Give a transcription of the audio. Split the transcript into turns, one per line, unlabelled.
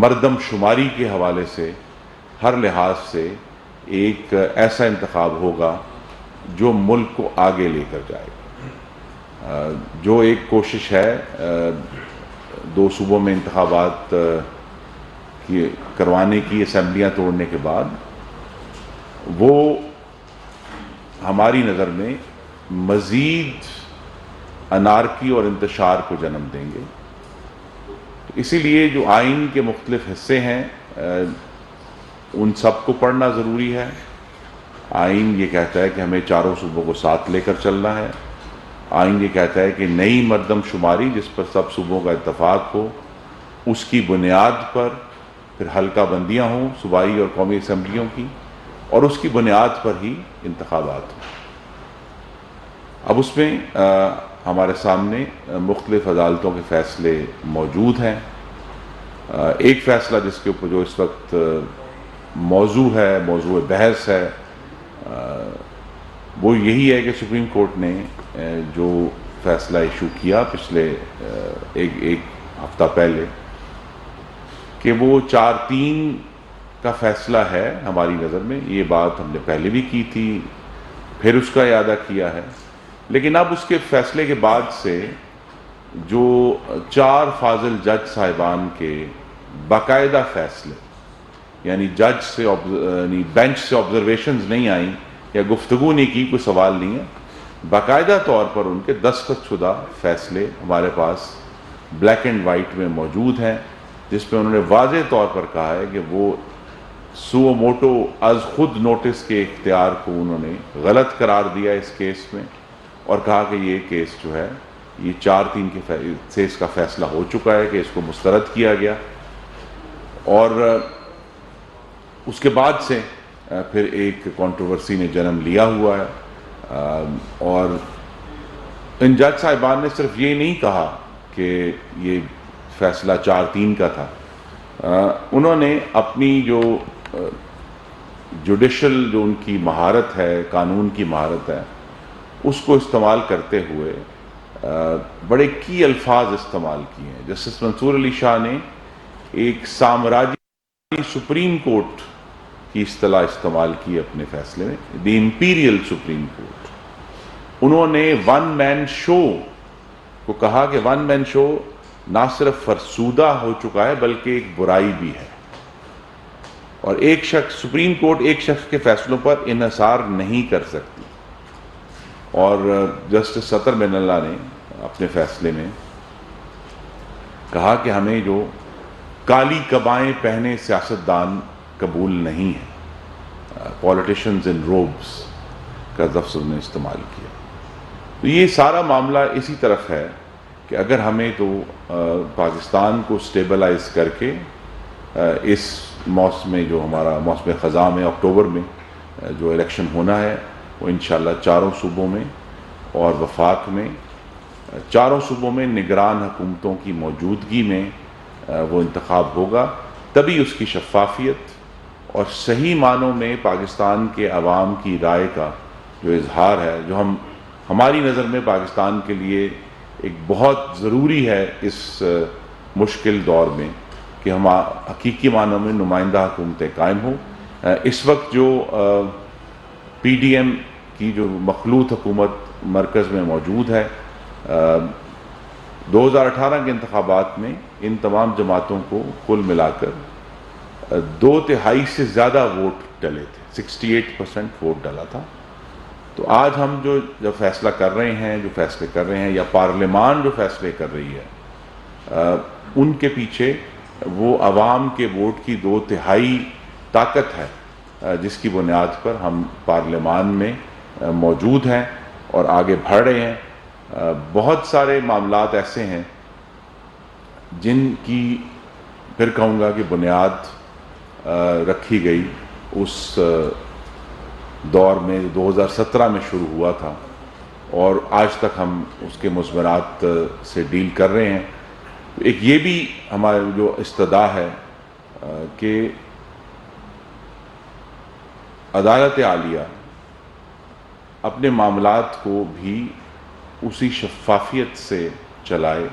مردم شماری کے حوالے سے ہر لحاظ سے ایک ایسا انتخاب ہوگا جو ملک کو آگے لے کر جائے گا۔ جو ایک کوشش ہے 2 صوبوں میں انتخابات کروانے کی اسمبلیاں توڑنے کے بعد، وہ ہماری نظر میں مزید انارکی اور انتشار کو جنم دیں گے۔ اسی لیے جو آئین کے مختلف حصے ہیں ان سب کو پڑھنا ضروری ہے۔ آئین یہ کہتا ہے کہ ہمیں چاروں صوبوں کو ساتھ لے کر چلنا ہے۔ آئین یہ کہتا ہے کہ نئی مردم شماری جس پر سب صوبوں کا اتفاق ہو، اس کی بنیاد پر پھر حلقہ بندیاں ہوں صوبائی اور قومی اسمبلیوں کی، اور اس کی بنیاد پر ہی انتخابات ہوں۔ اب اس میں ہمارے سامنے مختلف عدالتوں کے فیصلے موجود ہیں۔ ایک فیصلہ جس کے اوپر جو اس وقت موضوع بحث ہے وہ یہی ہے کہ سپریم کورٹ نے جو فیصلہ ایشو کیا پچھلے ایک ہفتہ پہلے، کہ وہ 4-3 کا فیصلہ ہے ہماری نظر میں۔ یہ بات ہم نے پہلے بھی کی تھی، پھر اس کا اعادہ کیا ہے، لیکن اب اس کے فیصلے کے بعد سے جو 4 فاضل جج صاحبان کے باقاعدہ فیصلے، یعنی جج سے یعنی بینچ سے آبزرویشنز نہیں آئیں یا گفتگو نہیں کی، کوئی سوال نہیں ہے، باقاعدہ طور پر ان کے دستخط شدہ فیصلے ہمارے پاس بلیک اینڈ وائٹ میں موجود ہیں، جس پہ انہوں نے واضح طور پر کہا ہے کہ وہ سو موٹو از خود نوٹس کے اختیار کو انہوں نے غلط قرار دیا اس کیس میں، اور کہا کہ یہ کیس جو ہے یہ 4-3 سے اس کا فیصلہ ہو چکا ہے کہ اس کو مسترد کیا گیا۔ اور اس کے بعد سے پھر ایک کنٹروورسی نے جنم لیا ہوا ہے، اور ان جج صاحبان نے صرف یہ نہیں کہا کہ یہ فیصلہ 4-3 کا تھا، انہوں نے اپنی جو جوڈیشل جو ان کی مہارت ہے، قانون کی مہارت ہے، اس کو استعمال کرتے ہوئے بڑے کی الفاظ استعمال کیے ہیں۔ جسٹس منصور علی شاہ نے ایک سامراجی سپریم کورٹ کی اصطلاح استعمال کی اپنے فیصلے میں، دی امپیریل سپریم کورٹ۔ انہوں نے ون مین شو کو کہا کہ ون مین شو نہ صرف فرسودہ ہو چکا ہے بلکہ ایک برائی بھی ہے، اور سپریم کورٹ ایک شخص کے فیصلوں پر انحصار نہیں کر سکتی۔ اور جسٹس سطر بن اللہ نے اپنے فیصلے میں کہا کہ ہمیں جو کالی قبائیں پہنے سیاستدان قبول نہیں ہیں، پولیٹیشنز ان روبس کا لفظ نے استعمال کیا۔ تو یہ سارا معاملہ اسی طرف ہے کہ اگر ہمیں تو پاکستان کو سٹیبلائز کر کے اس موسم جو ہمارا موسم خزاں میں اکتوبر میں جو الیکشن ہونا ہے، وہ انشاءاللہ چاروں صوبوں میں اور وفاق میں، چاروں صوبوں میں نگران حکومتوں کی موجودگی میں وہ انتخاب ہوگا، تبھی اس کی شفافیت اور صحیح معنوں میں پاکستان کے عوام کی رائے کا جو اظہار ہے، جو ہماری نظر میں پاکستان کے لیے ایک بہت ضروری ہے اس مشکل دور میں، کہ ہم حقیقی معنوں میں نمائندہ حکومتیں قائم ہوں۔ اس وقت جو پی ڈی ایم کی جو مخلوط حکومت مرکز میں موجود ہے، 2018 کے انتخابات میں ان تمام جماعتوں کو کل ملا کر 2/3 سے زیادہ ووٹ ڈلے تھے، 68% ووٹ ڈلا تھا۔ تو آج ہم جو فیصلہ کر رہے ہیں یا پارلیمان جو فیصلے کر رہی ہے، ان کے پیچھے وہ عوام کے ووٹ کی 2/3 طاقت ہے، جس کی بنیاد پر ہم پارلیمان میں موجود ہیں اور آگے بڑھ رہے ہیں۔ بہت سارے معاملات ایسے ہیں جن کی پھر کہوں گا کہ بنیاد رکھی گئی اس دور میں 2017 میں شروع ہوا تھا، اور آج تک ہم اس کے مضمرات سے ڈیل کر رہے ہیں۔ ایک یہ بھی ہمارے جو استدعا ہے کہ عدالت عالیہ اپنے معاملات کو بھی اسی شفافیت سے چلائے